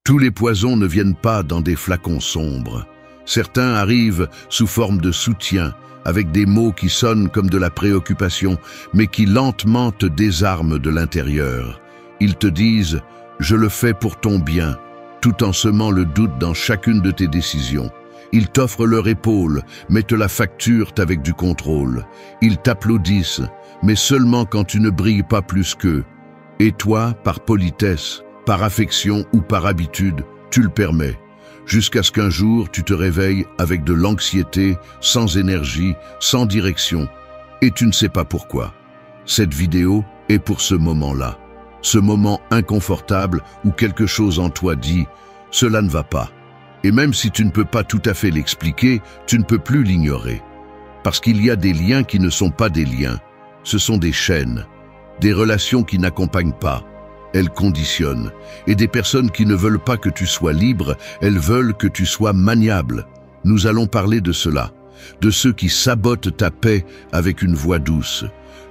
Tous les poisons ne viennent pas dans des flacons sombres. Certains arrivent sous forme de soutien, avec des mots qui sonnent comme de la préoccupation, mais qui lentement te désarment de l'intérieur. Ils te disent « je le fais pour ton bien », tout en semant le doute dans chacune de tes décisions. Ils t'offrent leur épaule, mais te la facturent avec du contrôle. Ils t'applaudissent, mais seulement quand tu ne brilles pas plus qu'eux. Et toi, par politesse, par affection ou par habitude, tu le permets. Jusqu'à ce qu'un jour, tu te réveilles avec de l'anxiété, sans énergie, sans direction. Et tu ne sais pas pourquoi. Cette vidéo est pour ce moment-là. Ce moment inconfortable où quelque chose en toi dit « cela ne va pas ». Et même si tu ne peux pas tout à fait l'expliquer, tu ne peux plus l'ignorer. Parce qu'il y a des liens qui ne sont pas des liens. Ce sont des chaînes, des relations qui n'accompagnent pas. Elles conditionnent. Et des personnes qui ne veulent pas que tu sois libre, elles veulent que tu sois maniable. Nous allons parler de cela, de ceux qui sabotent ta paix avec une voix douce,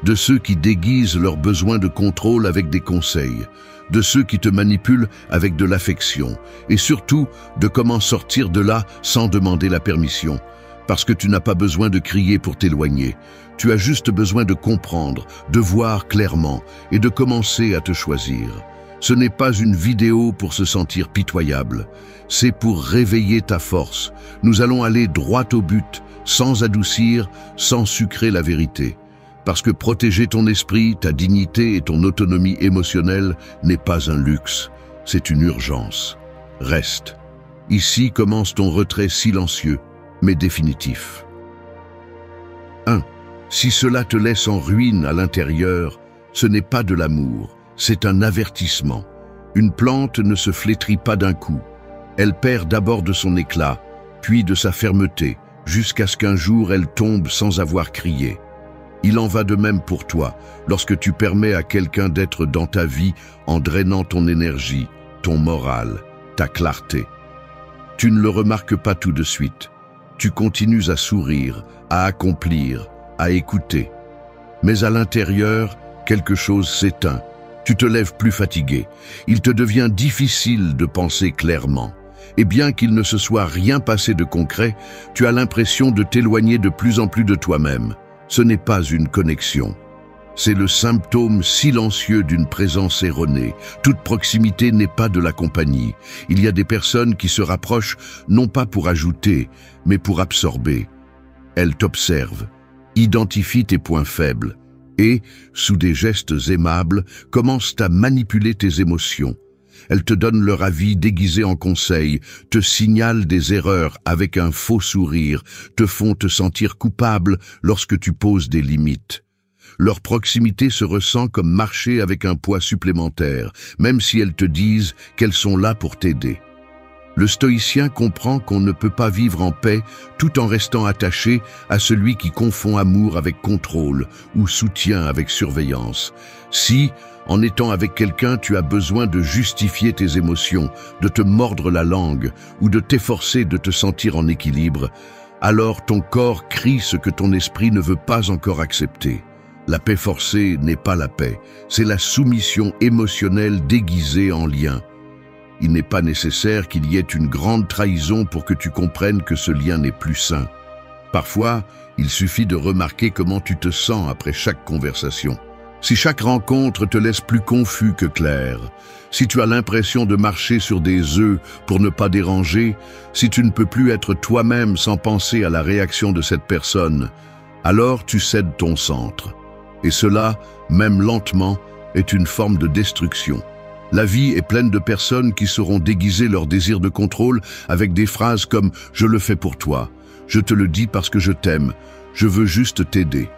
de ceux qui déguisent leurs besoins de contrôle avec des conseils, de ceux qui te manipulent avec de l'affection, et surtout de comment sortir de là sans demander la permission. Parce que tu n'as pas besoin de crier pour t'éloigner. Tu as juste besoin de comprendre, de voir clairement et de commencer à te choisir. Ce n'est pas une vidéo pour se sentir pitoyable. C'est pour réveiller ta force. Nous allons aller droit au but, sans adoucir, sans sucrer la vérité. Parce que protéger ton esprit, ta dignité et ton autonomie émotionnelle n'est pas un luxe, c'est une urgence. Reste. Ici commence ton retrait silencieux, mais définitif. 1. Si cela te laisse en ruine à l'intérieur, ce n'est pas de l'amour, c'est un avertissement. Une plante ne se flétrit pas d'un coup. Elle perd d'abord de son éclat, puis de sa fermeté, jusqu'à ce qu'un jour elle tombe sans avoir crié. Il en va de même pour toi, lorsque tu permets à quelqu'un d'être dans ta vie en drainant ton énergie, ton moral, ta clarté. Tu ne le remarques pas tout de suite. Tu continues à sourire, à accomplir, à écouter. Mais à l'intérieur, quelque chose s'éteint. Tu te lèves plus fatigué. Il te devient difficile de penser clairement. Et bien qu'il ne se soit rien passé de concret, tu as l'impression de t'éloigner de plus en plus de toi-même. Ce n'est pas une connexion. C'est le symptôme silencieux d'une présence erronée. Toute proximité n'est pas de la compagnie. Il y a des personnes qui se rapprochent non pas pour ajouter, mais pour absorber. Elles t'observent, identifient tes points faibles et, sous des gestes aimables, commencent à manipuler tes émotions. Elles te donnent leur avis déguisé en conseil, te signalent des erreurs avec un faux sourire, te font te sentir coupable lorsque tu poses des limites. Leur proximité se ressent comme marcher avec un poids supplémentaire, même si elles te disent qu'elles sont là pour t'aider. Le stoïcien comprend qu'on ne peut pas vivre en paix tout en restant attaché à celui qui confond amour avec contrôle ou soutien avec surveillance. Si, en étant avec quelqu'un, tu as besoin de justifier tes émotions, de te mordre la langue ou de t'efforcer de te sentir en équilibre, alors ton corps crie ce que ton esprit ne veut pas encore accepter. La paix forcée n'est pas la paix, c'est la soumission émotionnelle déguisée en lien. Il n'est pas nécessaire qu'il y ait une grande trahison pour que tu comprennes que ce lien n'est plus sain. Parfois, il suffit de remarquer comment tu te sens après chaque conversation. Si chaque rencontre te laisse plus confus que clair, si tu as l'impression de marcher sur des œufs pour ne pas déranger, si tu ne peux plus être toi-même sans penser à la réaction de cette personne, alors tu cèdes ton centre. Et cela, même lentement, est une forme de destruction. La vie est pleine de personnes qui sauront déguiser leur désir de contrôle avec des phrases comme « je le fais pour toi »,« je te le dis parce que je t'aime »,« je veux juste t'aider ».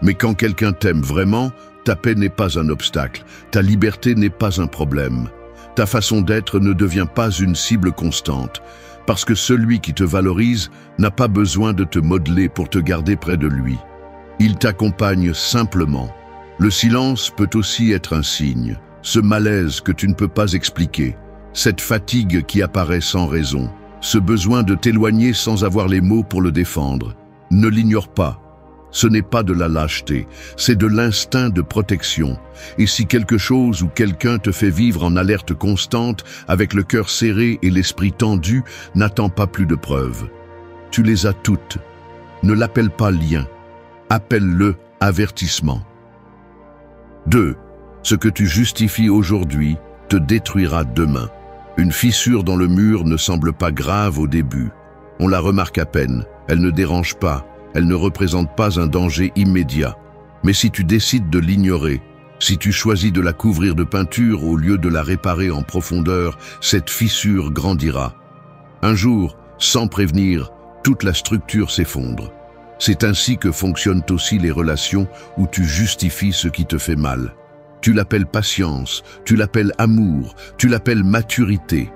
Mais quand quelqu'un t'aime vraiment, ta paix n'est pas un obstacle, ta liberté n'est pas un problème. Ta façon d'être ne devient pas une cible constante, parce que celui qui te valorise n'a pas besoin de te modeler pour te garder près de lui. Il t'accompagne simplement. Le silence peut aussi être un signe, ce malaise que tu ne peux pas expliquer, cette fatigue qui apparaît sans raison, ce besoin de t'éloigner sans avoir les mots pour le défendre. Ne l'ignore pas. Ce n'est pas de la lâcheté, c'est de l'instinct de protection. Et si quelque chose ou quelqu'un te fait vivre en alerte constante, avec le cœur serré et l'esprit tendu, n'attends pas plus de preuves. Tu les as toutes. Ne l'appelle pas lien. Appelle-le avertissement. 2. Ce que tu justifies aujourd'hui te détruira demain. Une fissure dans le mur ne semble pas grave au début. On la remarque à peine, elle ne dérange pas, elle ne représente pas un danger immédiat. Mais si tu décides de l'ignorer, si tu choisis de la couvrir de peinture au lieu de la réparer en profondeur, cette fissure grandira. Un jour, sans prévenir, toute la structure s'effondre. C'est ainsi que fonctionnent aussi les relations où tu justifies ce qui te fait mal. Tu l'appelles patience, tu l'appelles amour, tu l'appelles maturité.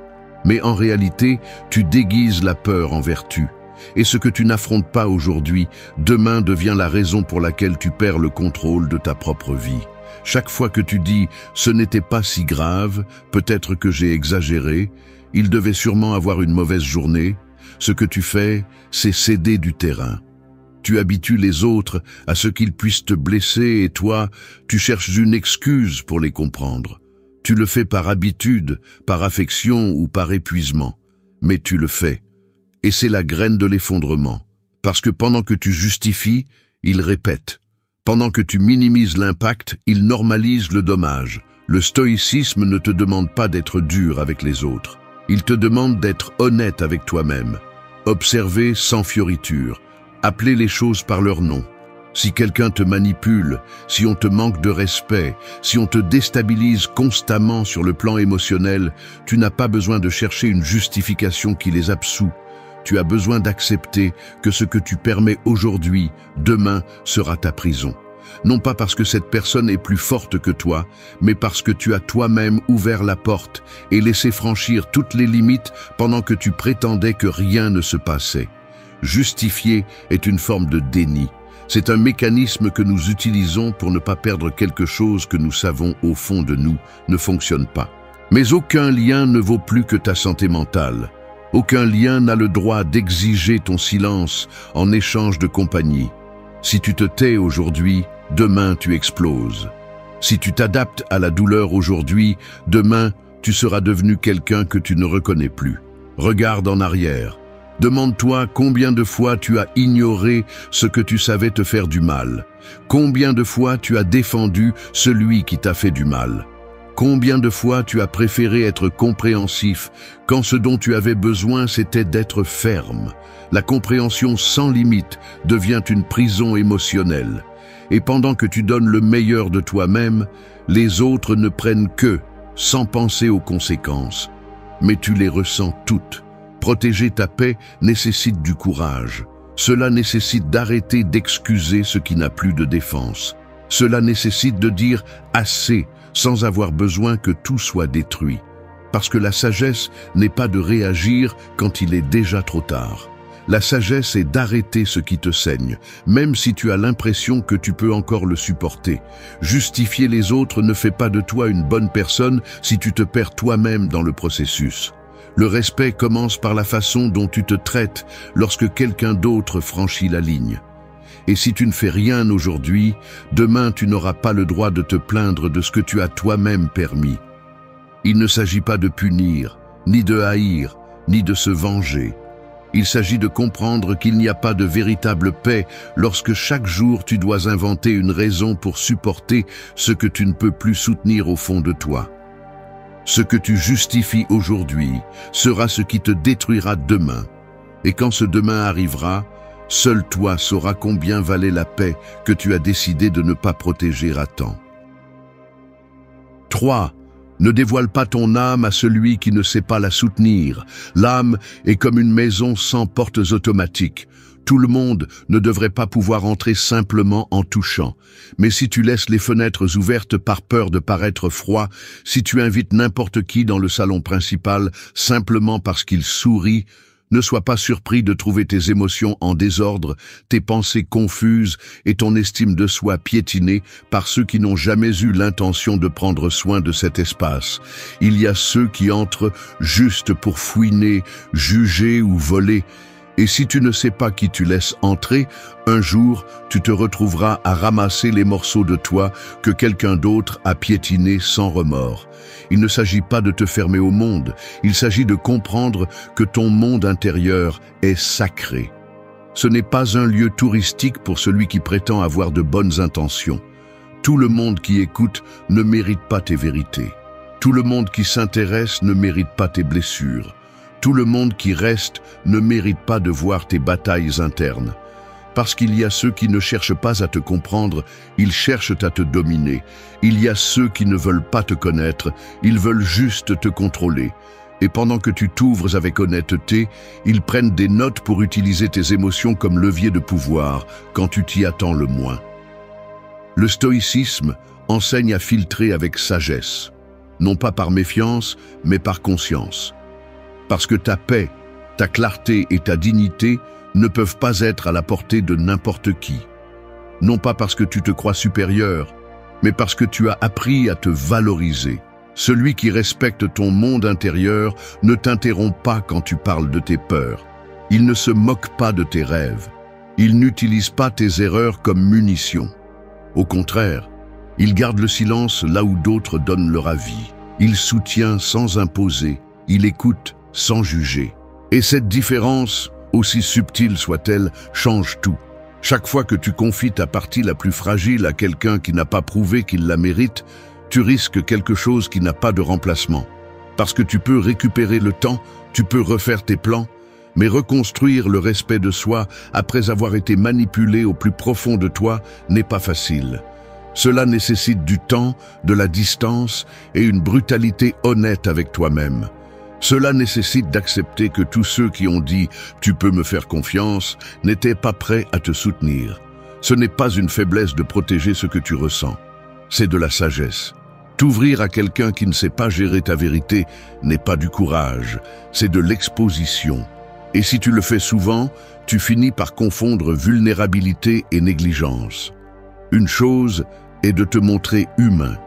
Mais en réalité, tu déguises la peur en vertu. Et ce que tu n'affrontes pas aujourd'hui, demain devient la raison pour laquelle tu perds le contrôle de ta propre vie. Chaque fois que tu dis « ce n'était pas si grave, peut-être que j'ai exagéré, il devait sûrement avoir une mauvaise journée », ce que tu fais, c'est céder du terrain. Tu habitues les autres à ce qu'ils puissent te blesser et toi, tu cherches une excuse pour les comprendre. Tu le fais par habitude, par affection ou par épuisement. Mais tu le fais. Et c'est la graine de l'effondrement. Parce que pendant que tu justifies, il répète. Pendant que tu minimises l'impact, il normalise le dommage. Le stoïcisme ne te demande pas d'être dur avec les autres. Il te demande d'être honnête avec toi-même. Observer sans fioriture. Appeler les choses par leur nom. Si quelqu'un te manipule, si on te manque de respect, si on te déstabilise constamment sur le plan émotionnel, tu n'as pas besoin de chercher une justification qui les absout. Tu as besoin d'accepter que ce que tu permets aujourd'hui, demain, sera ta prison. Non pas parce que cette personne est plus forte que toi, mais parce que tu as toi-même ouvert la porte et laissé franchir toutes les limites pendant que tu prétendais que rien ne se passait. Justifier est une forme de déni. C'est un mécanisme que nous utilisons pour ne pas perdre quelque chose que nous savons au fond de nous ne fonctionne pas. Mais aucun lien ne vaut plus que ta santé mentale. Aucun lien n'a le droit d'exiger ton silence en échange de compagnie. Si tu te tais aujourd'hui, demain tu exploses. Si tu t'adaptes à la douleur aujourd'hui, demain tu seras devenu quelqu'un que tu ne reconnais plus. Regarde en arrière. Demande-toi combien de fois tu as ignoré ce que tu savais te faire du mal. Combien de fois tu as défendu celui qui t'a fait du mal. Combien de fois tu as préféré être compréhensif quand ce dont tu avais besoin c'était d'être ferme. La compréhension sans limite devient une prison émotionnelle. Et pendant que tu donnes le meilleur de toi-même, les autres ne prennent que, sans penser aux conséquences. Mais tu les ressens toutes. Protéger ta paix nécessite du courage. Cela nécessite d'arrêter d'excuser ce qui n'a plus de défense. Cela nécessite de dire « assez » sans avoir besoin que tout soit détruit. Parce que la sagesse n'est pas de réagir quand il est déjà trop tard. La sagesse est d'arrêter ce qui te saigne, même si tu as l'impression que tu peux encore le supporter. Justifier les autres ne fait pas de toi une bonne personne si tu te perds toi-même dans le processus. Le respect commence par la façon dont tu te traites lorsque quelqu'un d'autre franchit la ligne. Et si tu ne fais rien aujourd'hui, demain tu n'auras pas le droit de te plaindre de ce que tu as toi-même permis. Il ne s'agit pas de punir, ni de haïr, ni de se venger. Il s'agit de comprendre qu'il n'y a pas de véritable paix lorsque chaque jour tu dois inventer une raison pour supporter ce que tu ne peux plus soutenir au fond de toi. Ce que tu justifies aujourd'hui sera ce qui te détruira demain. Et quand ce demain arrivera, seul toi sauras combien valait la paix que tu as décidé de ne pas protéger à temps. 3. Ne dévoile pas ton âme à celui qui ne sait pas la soutenir. L'âme est comme une maison sans portes automatiques. Tout le monde ne devrait pas pouvoir entrer simplement en touchant. Mais si tu laisses les fenêtres ouvertes par peur de paraître froid, si tu invites n'importe qui dans le salon principal simplement parce qu'il sourit, ne sois pas surpris de trouver tes émotions en désordre, tes pensées confuses et ton estime de soi piétinée par ceux qui n'ont jamais eu l'intention de prendre soin de cet espace. Il y a ceux qui entrent juste pour fouiner, juger ou voler, Et si tu ne sais pas qui tu laisses entrer, un jour, tu te retrouveras à ramasser les morceaux de toi que quelqu'un d'autre a piétinés sans remords. Il ne s'agit pas de te fermer au monde, il s'agit de comprendre que ton monde intérieur est sacré. Ce n'est pas un lieu touristique pour celui qui prétend avoir de bonnes intentions. Tout le monde qui écoute ne mérite pas tes vérités. Tout le monde qui s'intéresse ne mérite pas tes blessures. Tout le monde qui reste ne mérite pas de voir tes batailles internes. Parce qu'il y a ceux qui ne cherchent pas à te comprendre, ils cherchent à te dominer. Il y a ceux qui ne veulent pas te connaître, ils veulent juste te contrôler. Et pendant que tu t'ouvres avec honnêteté, ils prennent des notes pour utiliser tes émotions comme levier de pouvoir quand tu t'y attends le moins. Le stoïcisme enseigne à filtrer avec sagesse, non pas par méfiance, mais par conscience. Parce que ta paix, ta clarté et ta dignité ne peuvent pas être à la portée de n'importe qui. Non pas parce que tu te crois supérieur, mais parce que tu as appris à te valoriser. Celui qui respecte ton monde intérieur ne t'interrompt pas quand tu parles de tes peurs. Il ne se moque pas de tes rêves. Il n'utilise pas tes erreurs comme munitions. Au contraire, il garde le silence là où d'autres donnent leur avis. Il soutient sans imposer. Il écoute sans juger. Et cette différence, aussi subtile soit-elle, change tout. Chaque fois que tu confies ta partie la plus fragile à quelqu'un qui n'a pas prouvé qu'il la mérite, tu risques quelque chose qui n'a pas de remplacement. Parce que tu peux récupérer le temps, tu peux refaire tes plans, mais reconstruire le respect de soi après avoir été manipulé au plus profond de toi n'est pas facile. Cela nécessite du temps, de la distance et une brutalité honnête avec toi-même. Cela nécessite d'accepter que tous ceux qui ont dit « tu peux me faire confiance » n'étaient pas prêts à te soutenir. Ce n'est pas une faiblesse de protéger ce que tu ressens. C'est de la sagesse. T'ouvrir à quelqu'un qui ne sait pas gérer ta vérité n'est pas du courage, c'est de l'exposition. Et si tu le fais souvent, tu finis par confondre vulnérabilité et négligence. Une chose est de te montrer humain.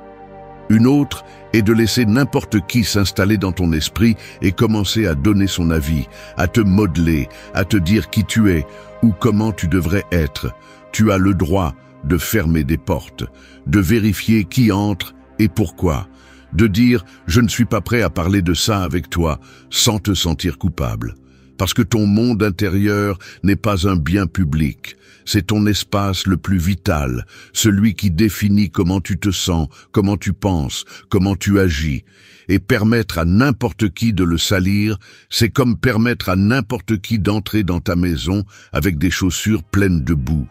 Une autre est de laisser n'importe qui s'installer dans ton esprit et commencer à donner son avis, à te modeler, à te dire qui tu es ou comment tu devrais être. Tu as le droit de fermer des portes, de vérifier qui entre et pourquoi, de dire « je ne suis pas prêt à parler de ça avec toi » sans te sentir coupable. Parce que ton monde intérieur n'est pas un bien public, c'est ton espace le plus vital, celui qui définit comment tu te sens, comment tu penses, comment tu agis. Et permettre à n'importe qui de le salir, c'est comme permettre à n'importe qui d'entrer dans ta maison avec des chaussures pleines de boue.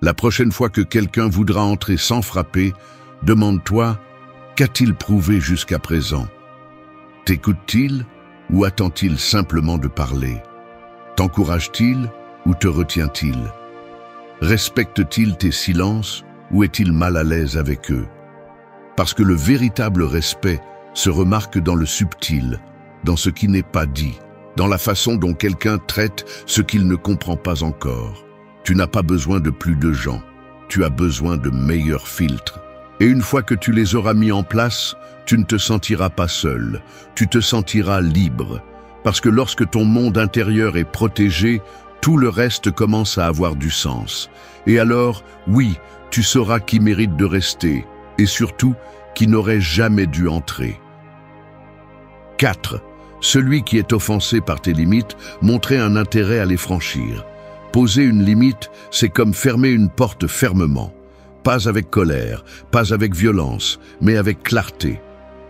La prochaine fois que quelqu'un voudra entrer sans frapper, demande-toi « qu'a-t-il prouvé jusqu'à présent » T'écoute-t-il ou attend-il simplement de parler? T'encourage-t-il ou te retient-il? Respecte-t-il tes silences ou est-il mal à l'aise avec eux? Parce que le véritable respect se remarque dans le subtil, dans ce qui n'est pas dit, dans la façon dont quelqu'un traite ce qu'il ne comprend pas encore. Tu n'as pas besoin de plus de gens, tu as besoin de meilleurs filtres. Et une fois que tu les auras mis en place, tu ne te sentiras pas seul, tu te sentiras libre. Parce que lorsque ton monde intérieur est protégé, tout le reste commence à avoir du sens. Et alors, oui, tu sauras qui mérite de rester, et surtout, qui n'aurait jamais dû entrer. 4. Celui qui est offensé par tes limites, montrer un intérêt à les franchir. Poser une limite, c'est comme fermer une porte fermement. Pas avec colère, pas avec violence, mais avec clarté.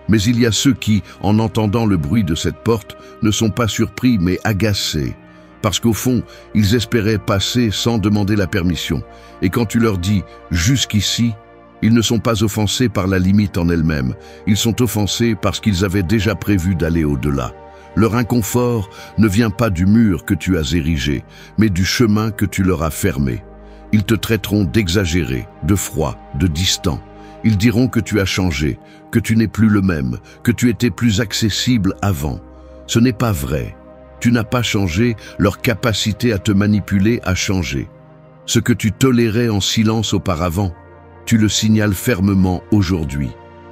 Mais il y a ceux qui, en entendant le bruit de cette porte, ne sont pas surpris mais agacés. Parce qu'au fond, ils espéraient passer sans demander la permission. Et quand tu leur dis « jusqu'ici », ils ne sont pas offensés par la limite en elle-même. Ils sont offensés parce qu'ils avaient déjà prévu d'aller au-delà. Leur inconfort ne vient pas du mur que tu as érigé, mais du chemin que tu leur as fermé. Ils te traiteront d'exagéré, de froid, de distant. Ils diront que tu as changé, que tu n'es plus le même, que tu étais plus accessible avant. Ce n'est pas vrai. Tu n'as pas changé, leur capacité à te manipuler a changé. Ce que tu tolérais en silence auparavant, tu le signales fermement aujourd'hui.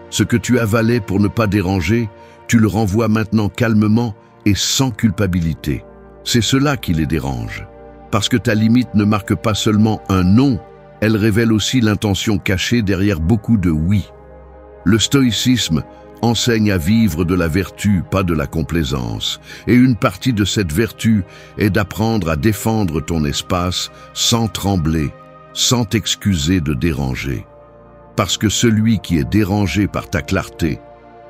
Ce que tu avalais pour ne pas déranger, tu le renvoies maintenant calmement et sans culpabilité. C'est cela qui les dérange. Parce que ta limite ne marque pas seulement un non, elle révèle aussi l'intention cachée derrière beaucoup de oui. Le stoïcisme enseigne à vivre de la vertu, pas de la complaisance. Et une partie de cette vertu est d'apprendre à défendre ton espace sans trembler, sans t'excuser de déranger. Parce que celui qui est dérangé par ta clarté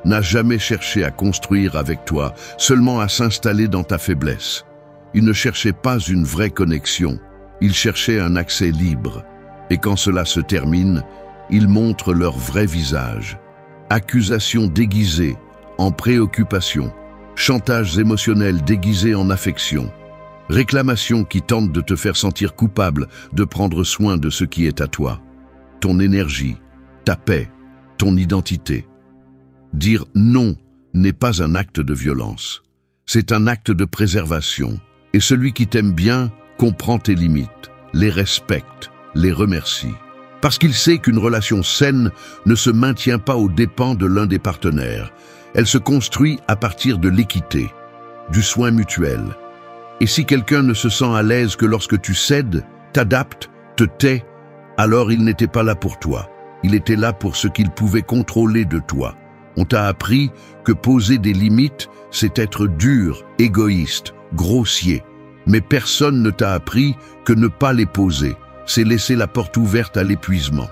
n'a jamais cherché à construire avec toi, seulement à s'installer dans ta faiblesse. Il ne cherchait pas une vraie connexion, il cherchait un accès libre. Et quand cela se termine, ils montrent leur vrai visage. Accusations déguisées en préoccupation, chantages émotionnels déguisés en affection, réclamations qui tentent de te faire sentir coupable de prendre soin de ce qui est à toi, ton énergie, ta paix, ton identité. Dire non n'est pas un acte de violence, c'est un acte de préservation. Et celui qui t'aime bien comprend tes limites, les respecte, les remercie. Parce qu'il sait qu'une relation saine ne se maintient pas aux dépens de l'un des partenaires. Elle se construit à partir de l'équité, du soin mutuel. Et si quelqu'un ne se sent à l'aise que lorsque tu cèdes, t'adaptes, te tais, alors il n'était pas là pour toi. Il était là pour ce qu'il pouvait contrôler de toi. On t'a appris que poser des limites, c'est être dur, égoïste, grossier. Mais personne ne t'a appris que ne pas les poser, c'est laisser la porte ouverte à l'épuisement.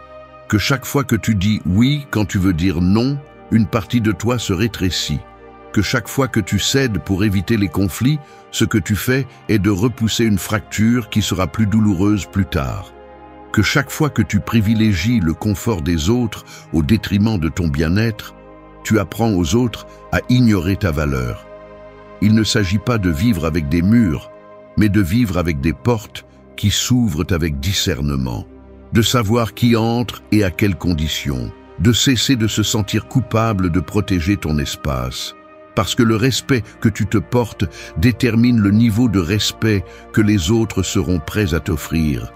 Que chaque fois que tu dis oui quand tu veux dire non, une partie de toi se rétrécit. Que chaque fois que tu cèdes pour éviter les conflits, ce que tu fais est de repousser une fracture qui sera plus douloureuse plus tard. Que chaque fois que tu privilégies le confort des autres au détriment de ton bien-être, tu apprends aux autres à ignorer ta valeur. Il ne s'agit pas de vivre avec des murs, mais de vivre avec des portes qui s'ouvrent avec discernement, de savoir qui entre et à quelles conditions, de cesser de se sentir coupable de protéger ton espace, parce que le respect que tu te portes détermine le niveau de respect que les autres seront prêts à t'offrir.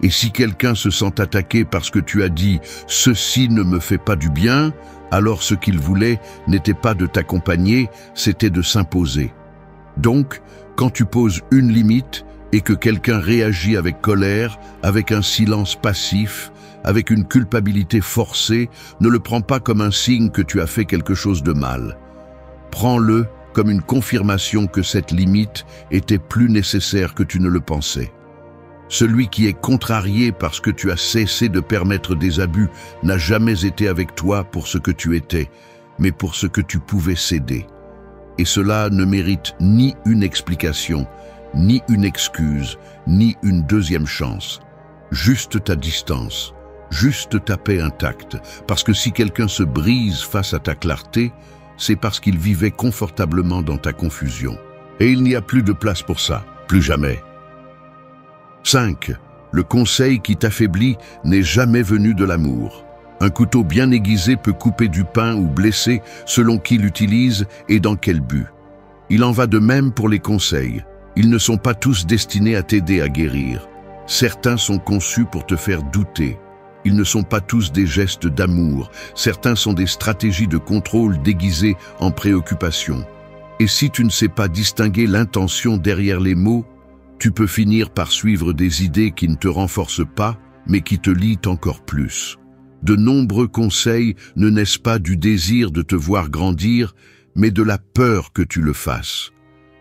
Et si quelqu'un se sent attaqué parce que tu as dit « ceci ne me fait pas du bien », alors ce qu'il voulait n'était pas de t'accompagner, c'était de s'imposer. Donc, quand tu poses une limite, et que quelqu'un réagit avec colère, avec un silence passif, avec une culpabilité forcée, ne le prends pas comme un signe que tu as fait quelque chose de mal. Prends-le comme une confirmation que cette limite était plus nécessaire que tu ne le pensais. Celui qui est contrarié parce que tu as cessé de permettre des abus n'a jamais été avec toi pour ce que tu étais, mais pour ce que tu pouvais céder. Et cela ne mérite ni une explication, ni une excuse, ni une deuxième chance. Juste ta distance, juste ta paix intacte, parce que si quelqu'un se brise face à ta clarté, c'est parce qu'il vivait confortablement dans ta confusion. Et il n'y a plus de place pour ça, plus jamais. 5. Le conseil qui t'affaiblit n'est jamais venu de l'amour. Un couteau bien aiguisé peut couper du pain ou blesser selon qui l'utilise et dans quel but. Il en va de même pour les conseils. Ils ne sont pas tous destinés à t'aider à guérir. Certains sont conçus pour te faire douter. Ils ne sont pas tous des gestes d'amour. Certains sont des stratégies de contrôle déguisées en préoccupation. Et si tu ne sais pas distinguer l'intention derrière les mots, tu peux finir par suivre des idées qui ne te renforcent pas, mais qui te lient encore plus. De nombreux conseils ne naissent pas du désir de te voir grandir, mais de la peur que tu le fasses.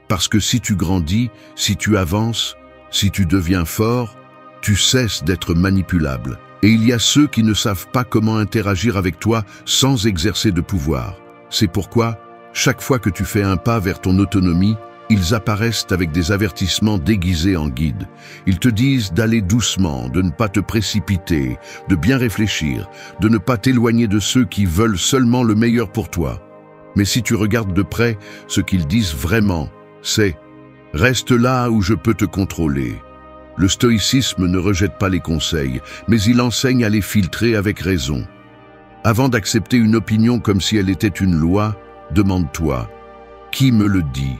Parce que si tu grandis, si tu avances, si tu deviens fort, tu cesses d'être manipulable. Et il y a ceux qui ne savent pas comment interagir avec toi sans exercer de pouvoir. C'est pourquoi, chaque fois que tu fais un pas vers ton autonomie, ils apparaissent avec des avertissements déguisés en guide. Ils te disent d'aller doucement, de ne pas te précipiter, de bien réfléchir, de ne pas t'éloigner de ceux qui veulent seulement le meilleur pour toi. Mais si tu regardes de près, ce qu'ils disent vraiment, c'est « Reste là où je peux te contrôler ». Le stoïcisme ne rejette pas les conseils, mais il enseigne à les filtrer avec raison. Avant d'accepter une opinion comme si elle était une loi, demande-toi « Qui me le dit ?»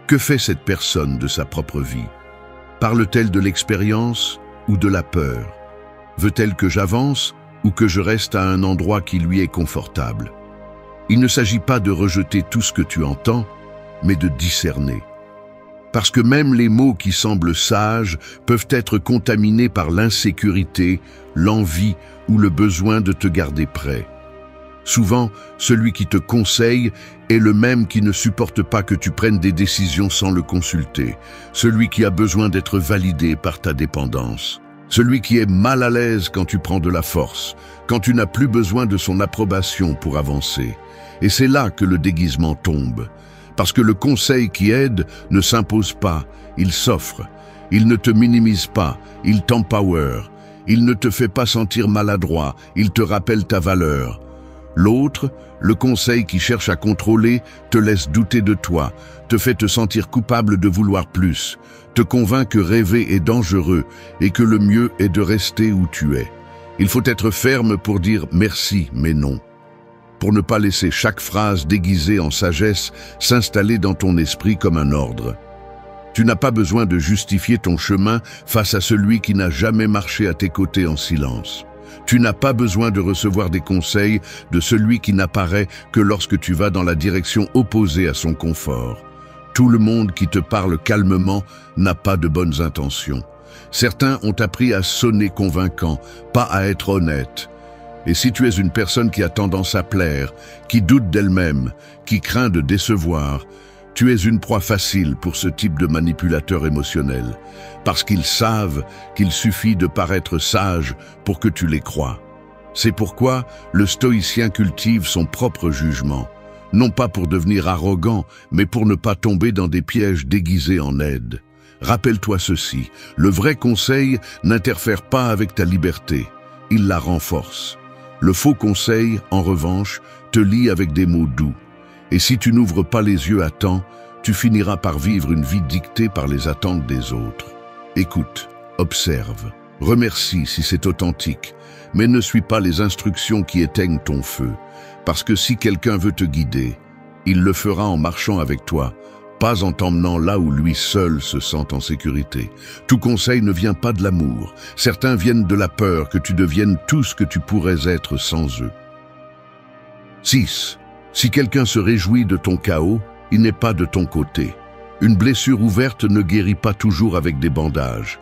Que fait cette personne de sa propre vie? Parle-t-elle de l'expérience ou de la peur? Veut-elle que j'avance ou que je reste à un endroit qui lui est confortable? Il ne s'agit pas de rejeter tout ce que tu entends, mais de discerner. Parce que même les mots qui semblent sages peuvent être contaminés par l'insécurité, l'envie ou le besoin de te garder prêt. Souvent, celui qui te conseille est le même qui ne supporte pas que tu prennes des décisions sans le consulter, celui qui a besoin d'être validé par ta dépendance, celui qui est mal à l'aise quand tu prends de la force, quand tu n'as plus besoin de son approbation pour avancer. Et c'est là que le déguisement tombe. Parce que le conseil qui aide ne s'impose pas, il s'offre. Il ne te minimise pas, il t'empower. Il ne te fait pas sentir maladroit, il te rappelle ta valeur. L'autre, le conseil qui cherche à contrôler, te laisse douter de toi, te fait te sentir coupable de vouloir plus, te convainc que rêver est dangereux et que le mieux est de rester où tu es. Il faut être ferme pour dire merci, mais non. Pour ne pas laisser chaque phrase déguisée en sagesse s'installer dans ton esprit comme un ordre. Tu n'as pas besoin de justifier ton chemin face à celui qui n'a jamais marché à tes côtés en silence. Tu n'as pas besoin de recevoir des conseils de celui qui n'apparaît que lorsque tu vas dans la direction opposée à son confort. Tout le monde qui te parle calmement n'a pas de bonnes intentions. Certains ont appris à sonner convaincant, pas à être honnête. Et si tu es une personne qui a tendance à plaire, qui doute d'elle-même, qui craint de décevoir, tu es une proie facile pour ce type de manipulateur émotionnel, parce qu'ils savent qu'il suffit de paraître sage pour que tu les crois. C'est pourquoi le stoïcien cultive son propre jugement, non pas pour devenir arrogant, mais pour ne pas tomber dans des pièges déguisés en aide. Rappelle-toi ceci, le vrai conseil n'interfère pas avec ta liberté, il la renforce. Le faux conseil, en revanche, te lie avec des mots doux. Et si tu n'ouvres pas les yeux à temps, tu finiras par vivre une vie dictée par les attentes des autres. Écoute, observe, remercie si c'est authentique, mais ne suis pas les instructions qui éteignent ton feu. Parce que si quelqu'un veut te guider, il le fera en marchant avec toi, pas en t'emmenant là où lui seul se sent en sécurité. Tout conseil ne vient pas de l'amour. Certains viennent de la peur que tu deviennes tout ce que tu pourrais être sans eux. 6. Si quelqu'un se réjouit de ton chaos, il n'est pas de ton côté. Une blessure ouverte ne guérit pas toujours avec des bandages.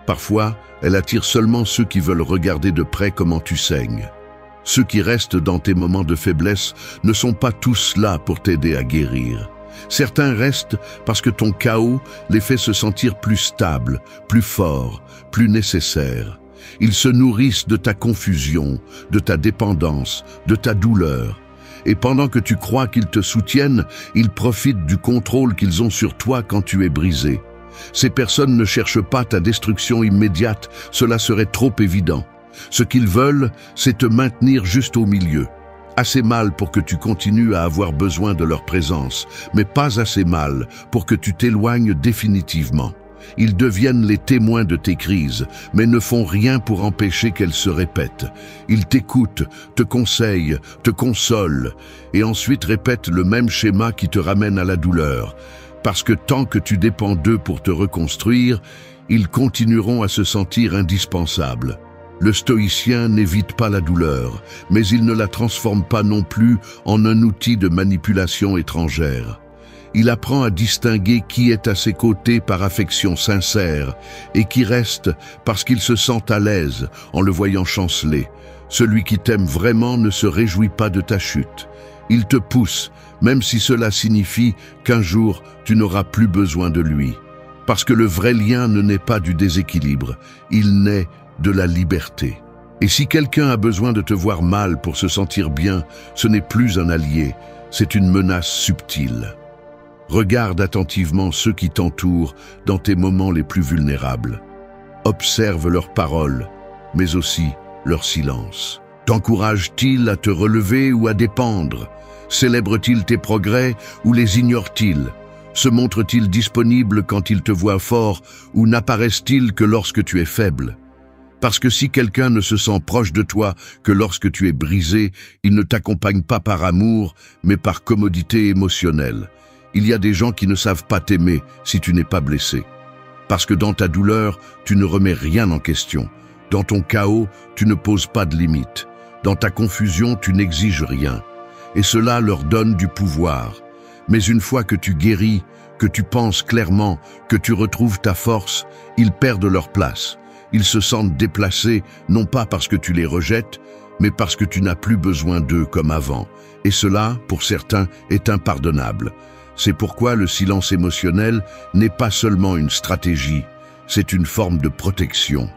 Parfois, elle attire seulement ceux qui veulent regarder de près comment tu saignes. Ceux qui restent dans tes moments de faiblesse ne sont pas tous là pour t'aider à guérir. Certains restent parce que ton chaos les fait se sentir plus stables, plus forts, plus nécessaires. Ils se nourrissent de ta confusion, de ta dépendance, de ta douleur. Et pendant que tu crois qu'ils te soutiennent, ils profitent du contrôle qu'ils ont sur toi quand tu es brisé. Ces personnes ne cherchent pas ta destruction immédiate, cela serait trop évident. Ce qu'ils veulent, c'est te maintenir juste au milieu. Assez mal pour que tu continues à avoir besoin de leur présence, mais pas assez mal pour que tu t'éloignes définitivement. Ils deviennent les témoins de tes crises, mais ne font rien pour empêcher qu'elles se répètent. Ils t'écoutent, te conseillent, te consolent, et ensuite répètent le même schéma qui te ramène à la douleur. Parce que tant que tu dépends d'eux pour te reconstruire, ils continueront à se sentir indispensables. Le stoïcien n'évite pas la douleur, mais il ne la transforme pas non plus en un outil de manipulation étrangère. Il apprend à distinguer qui est à ses côtés par affection sincère et qui reste parce qu'il se sent à l'aise en le voyant chanceler. Celui qui t'aime vraiment ne se réjouit pas de ta chute. Il te pousse, même si cela signifie qu'un jour tu n'auras plus besoin de lui. Parce que le vrai lien ne naît pas du déséquilibre, il naît de la liberté. Et si quelqu'un a besoin de te voir mal pour se sentir bien, ce n'est plus un allié, c'est une menace subtile. Regarde attentivement ceux qui t'entourent dans tes moments les plus vulnérables. Observe leurs paroles, mais aussi leur silence. T'encourage-t-il à te relever ou à dépendre? Célèbre-t-il tes progrès ou les ignore-t-il? Se montre-t-il disponible quand il te voit fort ou n'apparaissent-ils que lorsque tu es faible? Parce que si quelqu'un ne se sent proche de toi que lorsque tu es brisé, il ne t'accompagne pas par amour, mais par commodité émotionnelle. Il y a des gens qui ne savent pas t'aimer si tu n'es pas blessé. Parce que dans ta douleur, tu ne remets rien en question. Dans ton chaos, tu ne poses pas de limites. Dans ta confusion, tu n'exiges rien. Et cela leur donne du pouvoir. Mais une fois que tu guéris, que tu penses clairement, que tu retrouves ta force, ils perdent leur place. Ils se sentent déplacés, non pas parce que tu les rejettes, mais parce que tu n'as plus besoin d'eux comme avant. Et cela, pour certains, est impardonnable. C'est pourquoi le silence émotionnel n'est pas seulement une stratégie, c'est une forme de protection.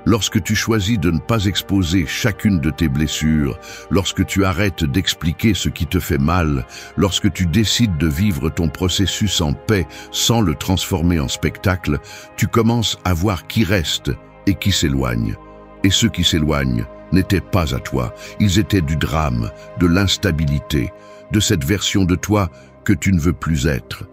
Lorsque tu choisis de ne pas exposer chacune de tes blessures, lorsque tu arrêtes d'expliquer ce qui te fait mal, lorsque tu décides de vivre ton processus en paix sans le transformer en spectacle, tu commences à voir qui reste et qui s'éloigne. Et ceux qui s'éloignent n'étaient pas à toi, ils étaient du drame, de l'instabilité, de cette version de toi que tu ne veux plus être.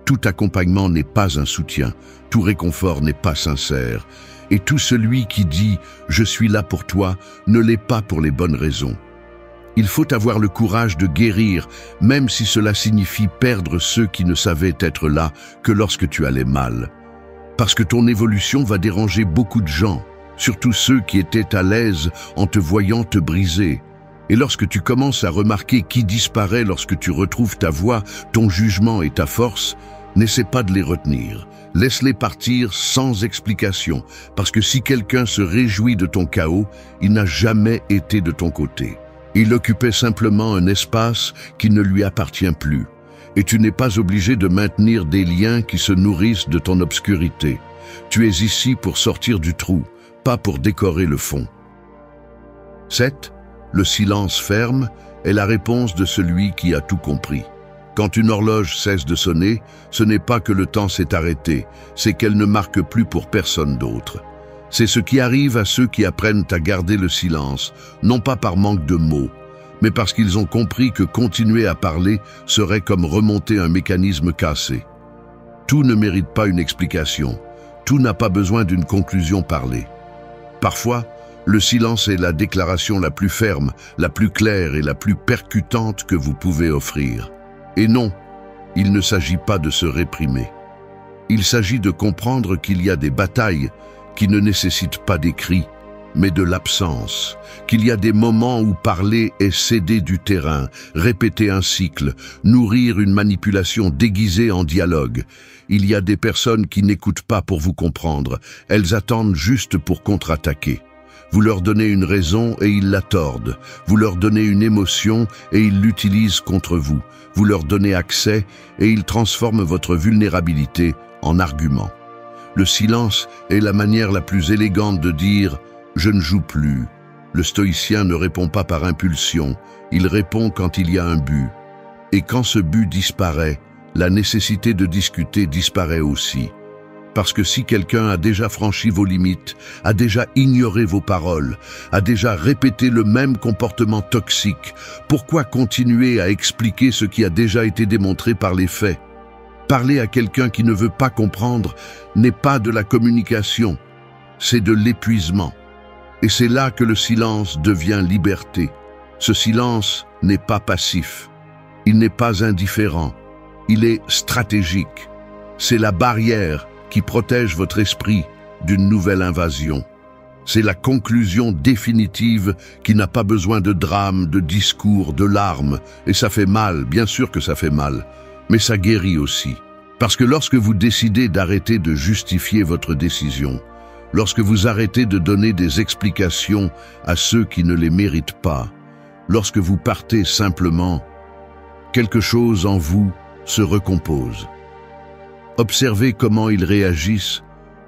Tout accompagnement n'est pas un soutien, tout réconfort n'est pas sincère. Et tout celui qui dit « je suis là pour toi » ne l'est pas pour les bonnes raisons. Il faut avoir le courage de guérir, même si cela signifie perdre ceux qui ne savaient être là que lorsque tu allais mal. Parce que ton évolution va déranger beaucoup de gens, surtout ceux qui étaient à l'aise en te voyant te briser. Et lorsque tu commences à remarquer qui disparaît lorsque tu retrouves ta voix, ton jugement et ta force, n'essaie pas de les retenir. Laisse-les partir sans explication, parce que si quelqu'un se réjouit de ton chaos, il n'a jamais été de ton côté. Il occupait simplement un espace qui ne lui appartient plus. Et tu n'es pas obligé de maintenir des liens qui se nourrissent de ton obscurité. Tu es ici pour sortir du trou, pas pour décorer le fond. 7. Le silence ferme est la réponse de celui qui a tout compris. Quand une horloge cesse de sonner, ce n'est pas que le temps s'est arrêté, c'est qu'elle ne marque plus pour personne d'autre. C'est ce qui arrive à ceux qui apprennent à garder le silence, non pas par manque de mots, mais parce qu'ils ont compris que continuer à parler serait comme remonter un mécanisme cassé. Tout ne mérite pas une explication, tout n'a pas besoin d'une conclusion parlée. Parfois, le silence est la déclaration la plus ferme, la plus claire et la plus percutante que vous pouvez offrir. Et non, il ne s'agit pas de se réprimer. Il s'agit de comprendre qu'il y a des batailles qui ne nécessitent pas des cris, mais de l'absence, qu'il y a des moments où parler est céder du terrain, répéter un cycle, nourrir une manipulation déguisée en dialogue. Il y a des personnes qui n'écoutent pas pour vous comprendre, elles attendent juste pour contre-attaquer. Vous leur donnez une raison et ils la tordent. Vous leur donnez une émotion et ils l'utilisent contre vous. Vous leur donnez accès et ils transforment votre vulnérabilité en argument. Le silence est la manière la plus élégante de dire « je ne joue plus ». Le stoïcien ne répond pas par impulsion, il répond quand il y a un but. Et quand ce but disparaît, la nécessité de discuter disparaît aussi. Parce que si quelqu'un a déjà franchi vos limites, a déjà ignoré vos paroles, a déjà répété le même comportement toxique, pourquoi continuer à expliquer ce qui a déjà été démontré par les faits? Parler à quelqu'un qui ne veut pas comprendre n'est pas de la communication, c'est de l'épuisement. Et c'est là que le silence devient liberté. Ce silence n'est pas passif, il n'est pas indifférent, il est stratégique. C'est la barrière qui protège votre esprit d'une nouvelle invasion. C'est la conclusion définitive qui n'a pas besoin de drame, de discours, de larmes. Et ça fait mal, bien sûr que ça fait mal, mais ça guérit aussi. Parce que lorsque vous décidez d'arrêter de justifier votre décision, lorsque vous arrêtez de donner des explications à ceux qui ne les méritent pas, lorsque vous partez simplement, quelque chose en vous se recompose. Observez comment ils réagissent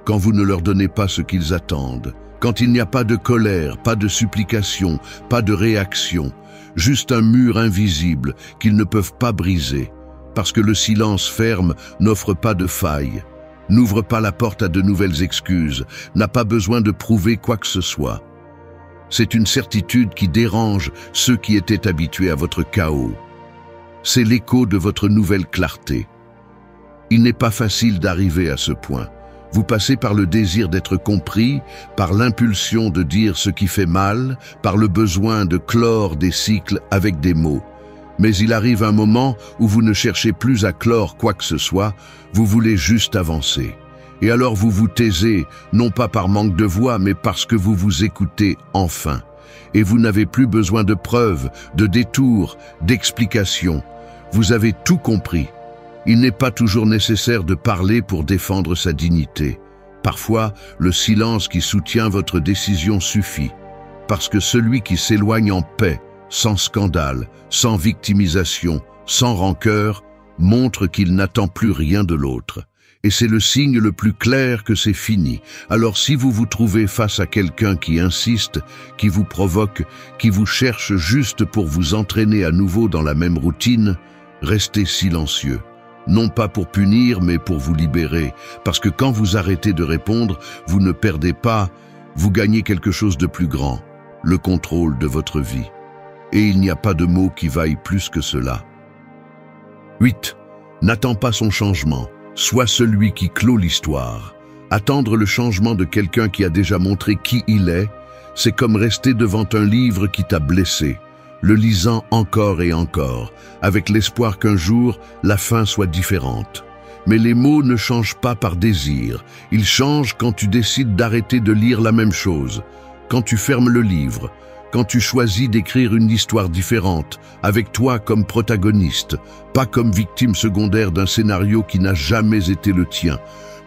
quand vous ne leur donnez pas ce qu'ils attendent, quand il n'y a pas de colère, pas de supplication, pas de réaction, juste un mur invisible qu'ils ne peuvent pas briser, parce que le silence ferme n'offre pas de faille, n'ouvre pas la porte à de nouvelles excuses, n'a pas besoin de prouver quoi que ce soit. C'est une certitude qui dérange ceux qui étaient habitués à votre chaos. C'est l'écho de votre nouvelle clarté. Il n'est pas facile d'arriver à ce point. Vous passez par le désir d'être compris, par l'impulsion de dire ce qui fait mal, par le besoin de clore des cycles avec des mots. Mais il arrive un moment où vous ne cherchez plus à clore quoi que ce soit, vous voulez juste avancer. Et alors vous vous taisez, non pas par manque de voix, mais parce que vous vous écoutez enfin. Et vous n'avez plus besoin de preuves, de détours, d'explications. Vous avez tout compris. Il n'est pas toujours nécessaire de parler pour défendre sa dignité. Parfois, le silence qui soutient votre décision suffit, parce que celui qui s'éloigne en paix, sans scandale, sans victimisation, sans rancœur, montre qu'il n'attend plus rien de l'autre. Et c'est le signe le plus clair que c'est fini. Alors si vous vous trouvez face à quelqu'un qui insiste, qui vous provoque, qui vous cherche juste pour vous entraîner à nouveau dans la même routine, restez silencieux. Non pas pour punir, mais pour vous libérer. Parce que quand vous arrêtez de répondre, vous ne perdez pas, vous gagnez quelque chose de plus grand, le contrôle de votre vie. Et il n'y a pas de mot qui vaille plus que cela. 8. N'attends pas son changement. Sois celui qui clôt l'histoire. Attendre le changement de quelqu'un qui a déjà montré qui il est, c'est comme rester devant un livre qui t'a blessé, le lisant encore et encore, avec l'espoir qu'un jour, la fin soit différente. Mais les mots ne changent pas par désir, ils changent quand tu décides d'arrêter de lire la même chose, quand tu fermes le livre, quand tu choisis d'écrire une histoire différente, avec toi comme protagoniste, pas comme victime secondaire d'un scénario qui n'a jamais été le tien.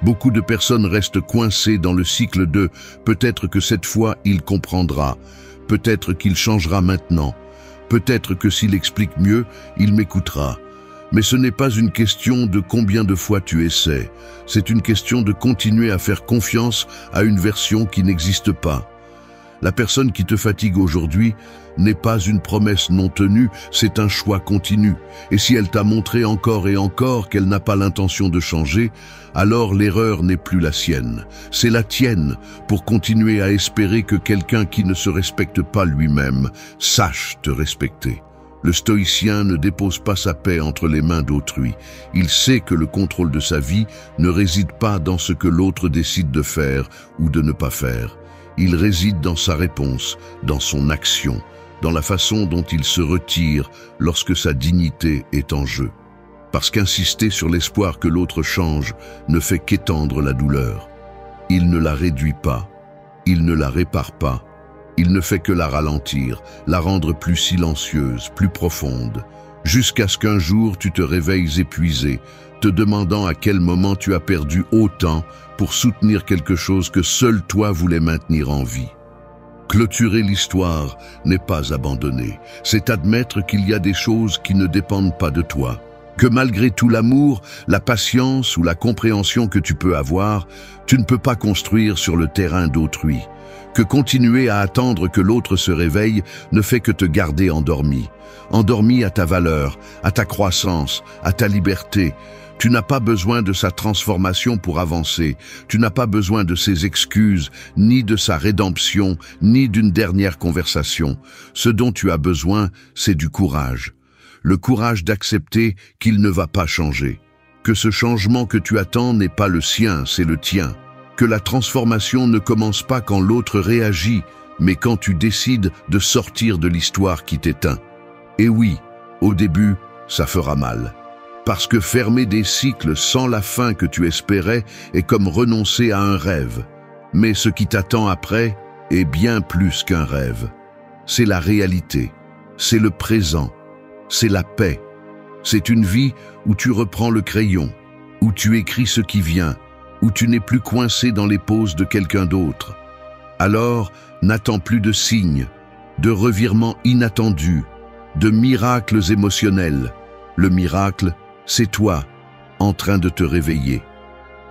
Beaucoup de personnes restent coincées dans le cycle de « peut-être que cette fois il comprendra, peut-être qu'il changera maintenant, peut-être que s'il explique mieux, il m'écoutera ». Mais ce n'est pas une question de combien de fois tu essaies, c'est une question de continuer à faire confiance à une version qui n'existe pas. La personne qui te fatigue aujourd'hui n'est pas une promesse non tenue, c'est un choix continu. Et si elle t'a montré encore et encore qu'elle n'a pas l'intention de changer, alors l'erreur n'est plus la sienne. C'est la tienne pour continuer à espérer que quelqu'un qui ne se respecte pas lui-même sache te respecter. Le stoïcien ne dépose pas sa paix entre les mains d'autrui. Il sait que le contrôle de sa vie ne réside pas dans ce que l'autre décide de faire ou de ne pas faire. Il réside dans sa réponse, dans son action, dans la façon dont il se retire lorsque sa dignité est en jeu. Parce qu'insister sur l'espoir que l'autre change ne fait qu'étendre la douleur. Il ne la réduit pas, il ne la répare pas, il ne fait que la ralentir, la rendre plus silencieuse, plus profonde, jusqu'à ce qu'un jour tu te réveilles épuisé, te demandant à quel moment tu as perdu autant pour soutenir quelque chose que seul toi voulais maintenir en vie. Clôturer l'histoire n'est pas abandonner, c'est admettre qu'il y a des choses qui ne dépendent pas de toi, que malgré tout l'amour, la patience ou la compréhension que tu peux avoir, tu ne peux pas construire sur le terrain d'autrui, que continuer à attendre que l'autre se réveille ne fait que te garder endormi, endormi à ta valeur, à ta croissance, à ta liberté. Tu n'as pas besoin de sa transformation pour avancer, tu n'as pas besoin de ses excuses, ni de sa rédemption, ni d'une dernière conversation. Ce dont tu as besoin, c'est du courage. Le courage d'accepter qu'il ne va pas changer, que ce changement que tu attends n'est pas le sien, c'est le tien, que la transformation ne commence pas quand l'autre réagit, mais quand tu décides de sortir de l'histoire qui t'éteint. Et oui, au début, ça fera mal. Parce que fermer des cycles sans la fin que tu espérais est comme renoncer à un rêve. Mais ce qui t'attend après est bien plus qu'un rêve. C'est la réalité, c'est le présent, c'est la paix. C'est une vie où tu reprends le crayon, où tu écris ce qui vient, où tu n'es plus coincé dans les poses de quelqu'un d'autre. Alors, n'attends plus de signes, de revirements inattendus, de miracles émotionnels. Le miracle, c'est toi, en train de te réveiller,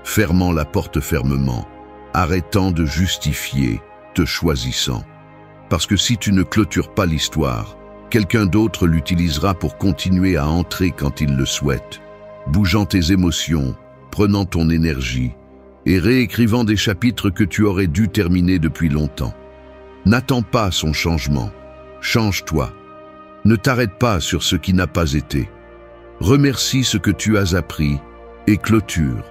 fermant la porte fermement, arrêtant de justifier, te choisissant. Parce que si tu ne clôtures pas l'histoire, quelqu'un d'autre l'utilisera pour continuer à entrer quand il le souhaite, bougeant tes émotions, prenant ton énergie et réécrivant des chapitres que tu aurais dû terminer depuis longtemps. N'attends pas son changement, change-toi. Ne t'arrête pas sur ce qui n'a pas été. Remercie ce que tu as appris et clôture.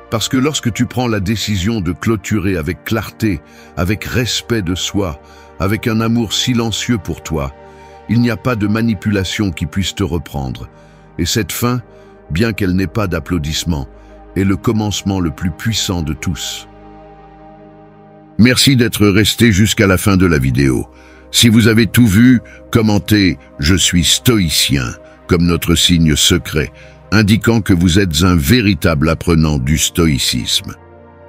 Parce que lorsque tu prends la décision de clôturer avec clarté, avec respect de soi, avec un amour silencieux pour toi, il n'y a pas de manipulation qui puisse te reprendre. Et cette fin, bien qu'elle n'ait pas d'applaudissements, est le commencement le plus puissant de tous. Merci d'être resté jusqu'à la fin de la vidéo. Si vous avez tout vu, commentez « Je suis stoïcien » comme notre signe secret. indiquant que vous êtes un véritable apprenant du stoïcisme.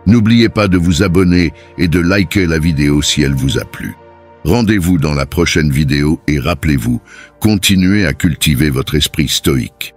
N'oubliez pas de vous abonner et de liker la vidéo si elle vous a plu. Rendez-vous dans la prochaine vidéo et rappelez-vous, continuez à cultiver votre esprit stoïque.